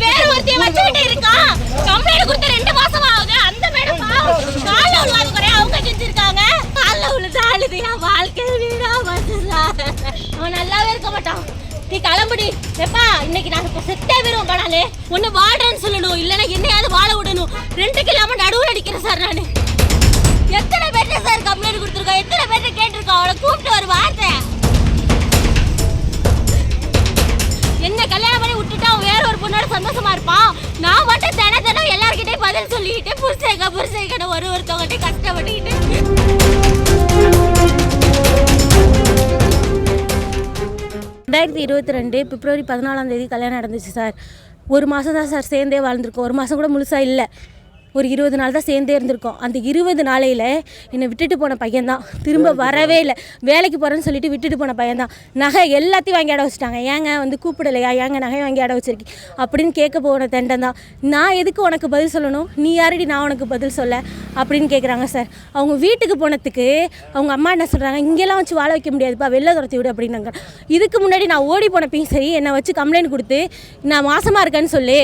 வேற ஒருத்தைய வச்சுக்கிட்டு இருக்கான். கம்ப்ளைண்ட் கொடுத்து 2 மாசம் ஆகுது. அந்த மேடம் கால்ல விழுவாது குறைய அவங்க செஞ்சிருக்காங்க. கால்ல விழுந்து அழுது என் வாழ்க்கை வீணா வந்துடுறா. அவன் நல்லாவே இருக்க மாட்டான். நீ கிளம்புடி எப்பா. இன்னைக்கு நாங்க செத்தே விரும்பம் பண்ணாலே ஒன்னு வாடுறேன்னு சொல்லணும், இல்லைன்னா என்னையாவது வாழ விடணும். 2க்கு இல்லாம நடுவில் அடிக்கிறேன் சார். நானு எத்தனை பேர்ட்ட சார் கம்ப்ளைண்ட் கொடுத்துருக்கோம், எத்தனை பேர்ட்ட கேட்டிருக்கோம். அவளை கூப்பிட்டு ஒரு வார்த்தை என்ன கல்யாணம் பண்ணி விட்டுட்டா வேற ஒரு பொண்ணோட சந்தோஷமா இருப்பான். நான் மட்டும் தினம் எல்லார்கிட்டையும் பதில் சொல்லிக்கிட்டு புருஷங்க ஒருத்தவங்ககிட்ட கஷ்டப்பட்டுக்கிட்டு. 2022 பிப்ரவரி 14 கல்யாணம் நடந்துச்சு சார். 1 மாதம் தான் சார் சேர்ந்தே வாழ்ந்துருக்கோம். 1 மாதம் கூட முழுசாக இல்லை, ஒரு 20 நாள் தான் சேர்ந்தே இருந்திருக்கோம். அந்த 20 நாளையில் என்னை விட்டுட்டு போன பையன்தான் திரும்ப வரவே இல்லை. வேலைக்கு போகிறேன்னு சொல்லிட்டு விட்டுட்டு போன பையன்தான். நகை எல்லாத்தையும் வாங்கி அட வச்சுட்டாங்க. ஏங்க வந்து கூப்பிடலையா, ஏங்க நகை வாங்கி அட வச்சிருக்கி அப்படின்னு கேட்க போன தெண்டன் தான். நான் எதுக்கு உனக்கு பதில் சொல்லணும், நீ யாரடி நான் உனக்கு பதில் சொல்ல அப்படின்னு கேட்குறாங்க சார். அவங்க வீட்டுக்கு போனதுக்கு அவங்க அம்மா என்ன சொல்கிறாங்க, இங்கெல்லாம் வச்சு வாழ வைக்க முடியாதுப்பா, வெளில துரத்தி விடு அப்படின்னாங்க. இதுக்கு முன்னாடி நான் ஓடி போனப்பையும் சரி என்னை வச்சு கம்ப்ளைண்ட் கொடுத்து நான் மாசமாக இருக்கேன்னு சொல்லி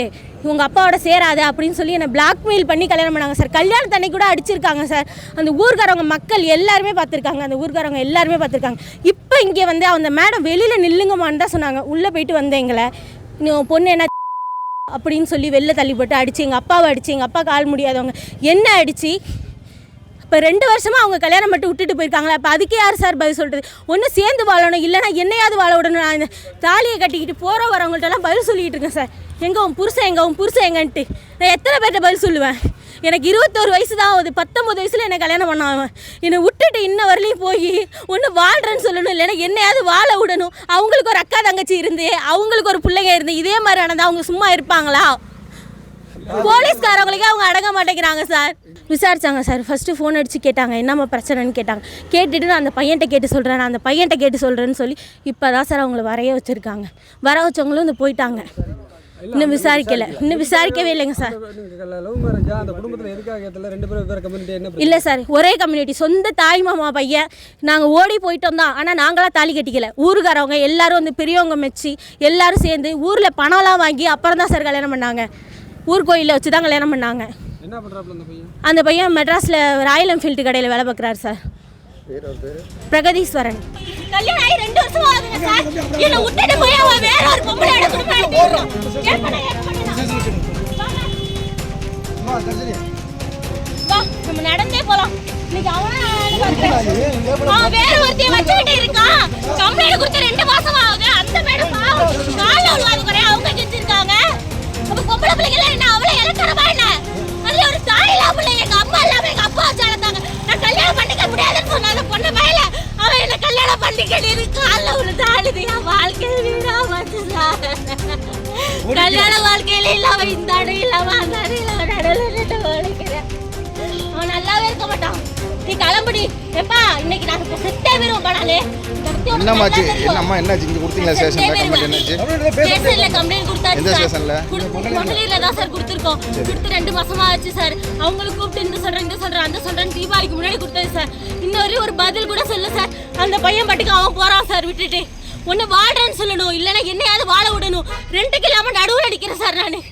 உங்கள் அப்பாவோட சேராது அப்படின்னு சொல்லி என்னை பிளாக்மெயில் பண்ணி கல்யாணம் பண்ணாங்க சார். கல்யாணத்தன்னை கூட அடிச்சிருக்காங்க சார். அந்த ஊர்காரவங்க மக்கள் எல்லாருமே பார்த்துருக்காங்க. அந்த ஊர்காரவங்க எல்லாருமே பார்த்துருக்காங்க. இப்போ இங்கே வந்து அந்த மேடம் வெளியில் நில்லுங்கம்மான்னு தான் சொன்னாங்க. உள்ளே போயிட்டு வந்து எங்களை பொண்ணு என்ன அப்படின்னு சொல்லி வெளில தள்ளி போட்டு அடிச்சு எங்கள் அப்பாவை அடிச்சு, எங்கள் அப்பா கால் முடியாதவங்க என்ன அடித்து இப்போ 2 வருஷமாக அவங்க கல்யாணம் மட்டும் விட்டுட்டு போயிருக்காங்களா. அப்போ அதுக்கு யார் சார் பதில் சொல்கிறது? ஒன்று சேர்ந்து வாழணும், இல்லைனா என்னையாவது வாழ விடணும். நான் இந்த தாலியை கட்டிக்கிட்டு போகிற வரவங்கள்ட்டெல்லாம் பதில் சொல்லிக்கிட்டு இருக்கேன் சார். உன் புருஷன் எங்கன்ட்டு நான் எத்தனை பேர்ட்ட பதில் சொல்லுவேன்? எனக்கு 21 வயசு தான் ஆகுது. 19 வயசில் என்னை கல்யாணம் பண்ணாமல் என்னை விட்டுட்டு இன்ன வரலையும் போய் ஒன்று வாழ்கிறேன்னு சொல்லணும், இல்லைன்னா என்னையாவது வாழ விடணும். அவங்களுக்கு ஒரு அக்கா தங்கச்சி இருந்து, அவங்களுக்கு ஒரு பிள்ளைங்க இருந்து இதே மாதிரி ஆனதா அவங்க சும்மா இருப்பாங்களா? போலீஸ்காரவங்களுக்கே அவங்க அடங்க மாட்டேங்கிறாங்க சார். விசாரிச்சாங்க சார். ஃபஸ்ட்டு ஃபோன் அடித்து கேட்டாங்க என்னம்மா பிரச்சனைன்னு கேட்டாங்க. கேட்டுட்டு நான் அந்த பையன்கிட்ட கேட்டு சொல்கிறேன்னு சொல்லி இப்போ தான் சார் அவங்கள வரைய வச்சுருக்காங்க. வர வச்சவங்களும் வந்து போயிட்டாங்க. இன்னும் விசாரிக்கவே இல்லைங்க சார். இல்லை சார், ஒரே கம்யூனிட்டி, சொந்த தாய் மாமா பையன். நாங்கள் ஓடி போயிட்டோம் தான், ஆனால் நாங்களாம் தாலி கட்டிக்கல. ஊருக்காரவங்க எல்லாரும் வந்து பெரியவங்க மெச்சி எல்லாரும் சேர்ந்து ஊரில் பணம்லாம் வாங்கி அப்புறம் தான் சார் கல்யாணம் பண்ணாங்க. ஊர் கோயிலில் வச்சு தான் கல்யாணம் பண்ணாங்க. அந்த பையன் மெட்ராஸில் ராயல் என்ஃபீல்டு கடையில் வேலை பார்க்குறாரு சார். பிரகதீஸ்வரன். கல்யாணம் ஆகி 2 வருஷம் ஆகுதுங்க சார். என்ன விட்டுட்டு போய் அவ வேற ஒரு பொம்பளையோட குடும்பம் நம்ம நடந்தே போலாம். இன்னைக்கு அவன் வேற ஒருத்தைய வச்சுக்கிட்டு இருக்கான். கம்ப்ளைண்ட் கொடுத்து 2 மாசம் ஆகுது. அந்த மேடம் கால்ல விழுவாது குறைய அவங்க செஞ்சிருக்காங்க. அப்ப பொம்பளை பிள்ளைங்க என்ன அவளை இழக்கிறவா என்ன? அதுல ஒரு தாயிலா பிள்ளை எங்க அம்மா இல்லாம எங்க அப்பா வச்சாலத்தாங்க. நான் கல்யாணம் பண்ணிக்க முடியாதுன்னு சொன்ன பொண்ணு மேல அவன் என்ன கல்யாணம் பண்ணிக்கிட்டு இருக்கு. கால்ல விழுந்து அழுது என் வாழ்க்கை வீணா வந்துடுறா. கல்யாண வாழ்க்கையில இல்லாம இந்த அடை இல்லாம அந்த அடை இல்லாம நடுவில் வலிக்கிறேன். அவன் நல்லாவே இருக்க மாட்டான். நீ கிளம்புடி எப்பா. இன்னைக்கு நாங்க செத்தே விரும்பம் பண்ணாலே என்னமாச்சு? என்னம்மா என்னாச்சு? இங்க கொடுத்தீங்களா ஸ்டேஷன்ல கம்ப்ளைண்ட்? என்னாச்சு? ஸ்டேஷன்ல கம்ப்ளைண்ட் கொடுத்தாச்சு. எந்த ஸ்டேஷன்ல? பொன்னலில தான் சார் கொடுத்திருக்கோம். கொடுத்து 2 மாசமா ஆச்சு சார். அவங்களுக்கு கூப்பிட்டு இந்த சொல்றேன் அந்த சொல்றேன் தீபாவளிக்கு முன்னாடி கொடுத்தது சார். இன்னொரு ஒரு பதில் கூட சொல்ல சார். அந்த பையன் பாட்டுக்கு அவன் போறான் சார் விட்டுட்டு. ஒன்னு வாடுறேன்னு சொல்லணும், இல்லைன்னா என்னையாவது வாழ விடணும். 2க்கு இல்லாம நடுவில் அடிக்கிறேன் சார். நான்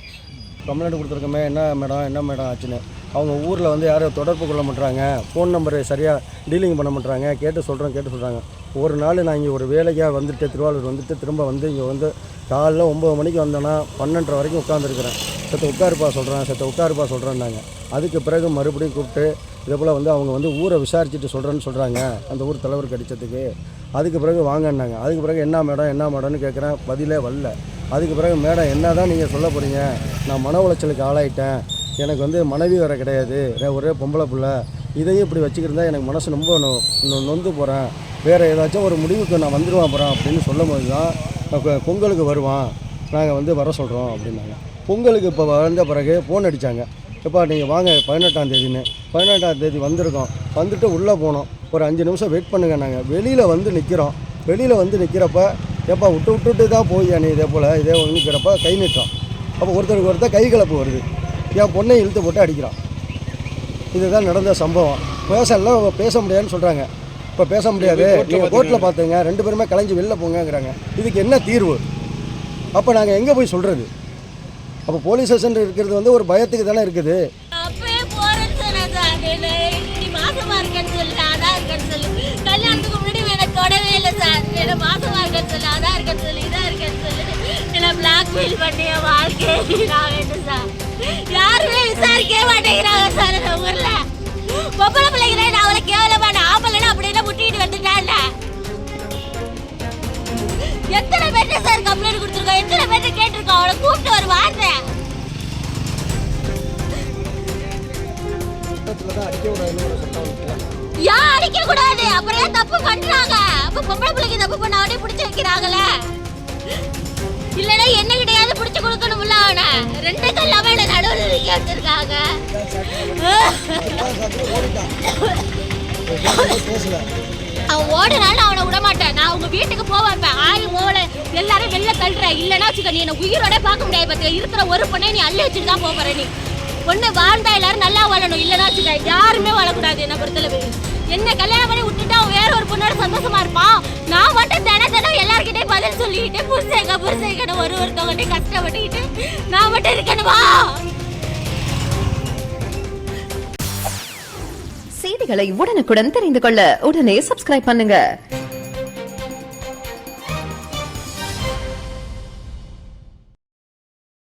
கம்ப்ளைண்ட் கொடுத்துருக்கோமே என்ன மேடம் ஆச்சுன்னு. அவங்க ஊரில் வந்து யாரும் தொடர்பு கொள்ள மாட்டாங்க, ஃபோன் நம்பரு சரியாக டீலிங் பண்ண மாட்டாங்க. கேட்டு சொல்கிறாங்க. ஒரு நாள் நான் இங்கே ஒரு வேலைக்காக வந்துட்டு திருவாரூர் வந்துட்டு திரும்ப வந்து இங்கே வந்து காலைல 9 மணிக்கு வந்தேன்னா 12:30 வரைக்கும் உட்காந்துருக்குறேன். செத்த உட்காருப்பா சொல்கிறேன்னாங்க. அதுக்கு பிறகு மறுபடியும் கூப்பிட்டு இதே போல் வந்து அவங்க வந்து ஊரை விசாரிச்சுட்டு சொல்கிறாங்க அந்த ஊர் தலைவருக்கு அடித்ததுக்கு. அதுக்கு பிறகு வாங்கன்னாங்க. அதுக்கு பிறகு என்ன மேடம்னு கேட்குறேன், பதிலே வரல. அதுக்கு பிறகு மேடம் என்ன தான் நீங்கள் சொல்ல போகிறீங்க, நான் மன உளைச்சலுக்கு ஆளாயிட்டேன், எனக்கு வந்து மனைவி வர கிடையாது, ஒரே பொம்பளை பிள்ளை, இதையும் இப்படி வச்சுக்கிருந்தா எனக்கு மனசு ரொம்ப நொந்து போகிறேன், வேறு ஏதாச்சும் ஒரு முடிவுக்கு நான் வந்துடுவான் போகிறேன் அப்படின்னு சொல்லும் போது தான் பொங்கலுக்கு வருவான், நாங்கள் வந்து வர சொல்கிறோம் அப்படின்னாங்க. பொங்கலுக்கு இப்போ வந்த பிறகு ஃபோன் அடித்தாங்க. எப்பா நீங்கள் வாங்க 18ஆம் தேதின்னு. 18ஆம் தேதி வந்திருக்கோம். வந்துட்டு உள்ளே போனோம். ஒரு 5 நிமிஷம் வெயிட் பண்ணுங்க. நாங்கள் வெளியில் வந்து நிற்கிறப்ப எப்பா விட்டு தான் போய் நீ இதே ஒன்று நிற்கிறப்ப கை நிட்டோம். அப்போ ஒருத்தர் கை கலப்பு வருது. என் பொண்ணை இழுத்து போட்டு அடிக்கிறான். இதுதான் நடந்த சம்பவம். பேச முடியாதுன்னு சொல்கிறாங்க. இப்போ பேச முடியாது, நீங்கள் கோர்ட்டில் பார்த்துங்க, 2 பேருமே கலைஞ்சு வெளில போங்கங்கிறாங்க. இதுக்கு என்ன தீர்வு? அப்போ நாங்கள் எங்கே போய் சொல்கிறது? அப்போ போலீஸ் ஸ்டேஷன் இருக்கிறது வந்து ஒரு பயத்துக்கு தானே இருக்குது. அப்பயே போறேன்னு சொன்னேன் சார். நீ மாசமா இருக்கேன்னு சொல்லு, அதான் இருக்கேன்னு சொல்லு. கல்யாணத்துக்கு முன்னாடி எனக்கு தொடவே இல்லை சார். என்ன மாசமா இருக்கேன்னு சொல்லு, அதான் இருக்கேன்னு சொல்லு, இதான் இருக்கேன்னு சொல்லு. என்ன பிளாக்மெயில் பண்ணி என் வாழ்க்கையை நான் வேண்டும் சார். யாருமே விசாரிக்கவே மாட்டேங்கிறாங்க சார் இந்த ஊர்ல. பொம்பளை பிள்ளைங்களே நான் அவளை கேவலமான ஆம்பளைன்னு அப்படின்னு முட்டிட்டு வந்துட்டான்ல. எத்தனை பேர்ட்ட சார் கம்ப்ளைண்ட் கொடுத்துருக்கோம், எத்தனை பேர்ட்ட கேட்டிருக்கோம். அவளை கூப்பிட்டு ஒரு வார்த்தை ஏன் அடிக்க கூடாது? அப்புறம் ஏன் தப்பு பண்றாங்க? அப்ப பொம்பளை பிள்ளைக்கு தப்பு பண்ண அவனே பிடிச்சு வைக்கிறாங்கல்ல. இல்லனா என்ன கிடையாது பிடிச்சு கொடுக்கணும்ல. அவனை 2 கல்லாம என்ன நடுவில் நிக்க வச்சிருக்காங்க. அவன் ஓடுனாலும் அவனை விட மாட்டேன். நான் அவங்க வீட்டுக்கு போவேன். ஆய் ஓட எல்லாரும் வெளில தள்ளுற. இல்லைன்னா வச்சுக்க, நீ என்ன உயிரோட பார்க்க முடியாது. பார்த்து இருக்கிற ஒரு பொண்ணை நீ அள்ளி வச்சுட்டு தான் போற. நீ பொண்ணு வாழ்ந்தா எல்லாரும் நல்லா வாழணும். இல்லைன்னா வச்சுக்க, யாருமே வாழக்கூடாது. என்ன பொறுத்தளவு என்ன கல்யாணம் பண்ணி விட்டுட்டு அவன் வேற ஒரு பொண்ணோட சந்தோஷமா இருப்பான். நான் மட்டும் தினம் எல்லார்கிட்டையும் பதில் சொல்லிக்கிட்டு புருஷங்க ஒருத்தவங்க கஷ்டப்பட்டுக்கிட்டு நான் மட்டும் இருக்கணுமா? செய்திகளை உடனுக்குடன் தெரிந்து கொள்ள உடனே சப்ஸ்கிரைப் பண்ணுங்க.